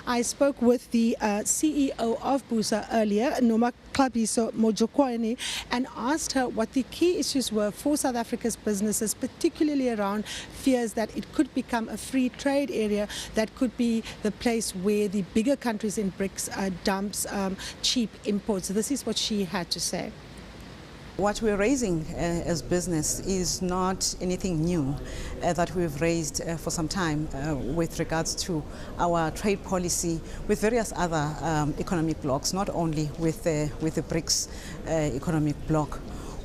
I spoke with the CEO of Busa earlier, Nomaxabiso Majokweni, and asked her what the key issues were for South Africa's businesses, particularly around fears that it could become a free trade area that could be the place where the bigger countries in BRICS dumps cheap imports. This is what she had to say. What we're raising as business is not anything new that we've raised for some time with regards to our trade policy with various other economic blocs, not only with the BRICS economic bloc.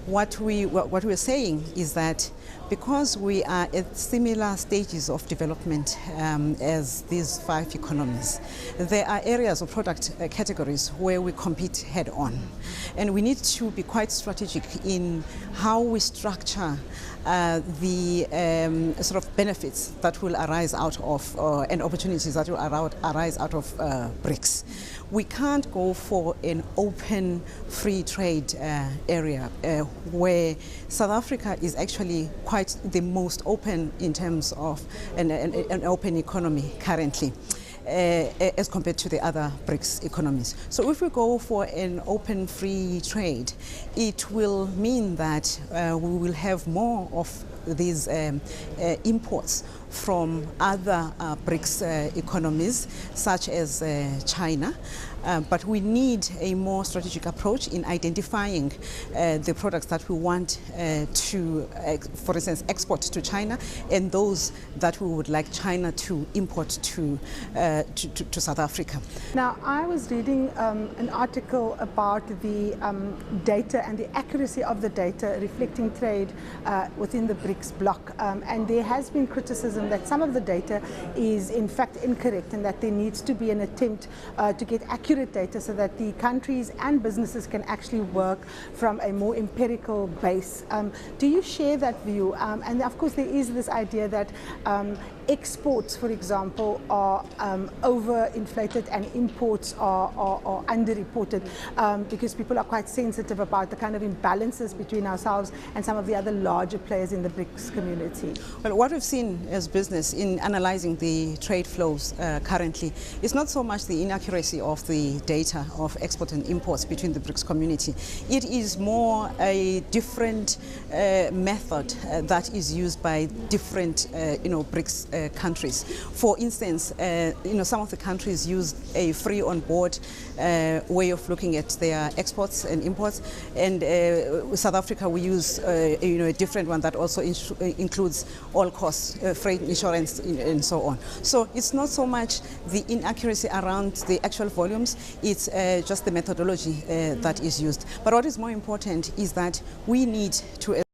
What we're saying is that because we are at similar stages of development as these 5 economies, there are areas of product categories where we compete head on. And we need to be quite strategic in how we structure the sort of benefits that will arise out of and opportunities that will arise out of BRICS. We can't go for an open free trade area where South Africa is actually quite the most open in terms of an open economy currently, as compared to the other BRICS economies. So if we go for an open free trade, it will mean that we will have more of these imports from other BRICS economies, such as China. But we need a more strategic approach in identifying the products that we want to, for instance, export to China, and those that we would like China to import to South Africa. Now, I was reading an article about the data and the accuracy of the data reflecting trade within the BRICS bloc, and there has been criticism that some of the data is in fact incorrect and that there needs to be an attempt to get accurate data so that the countries and businesses can actually work from a more empirical base. Do you share that view? And of course there is this idea that exports, for example, are overinflated and imports are underreported because people are quite sensitive about the kind of imbalances between ourselves and some of the other larger players in the BRICS community. Well, what we've seen as business in analyzing the trade flows currently is not so much the inaccuracy of the data of export and imports between the BRICS community. It is more a different method that is used by different BRICS countries. For instance, some of the countries use a free on board way of looking at their exports and imports, and South Africa we use a different one that also includes all costs, freight, insurance, and so on. So it's not so much the inaccuracy around the actual volumes, it's just the methodology that is used. But what is more important is that we need to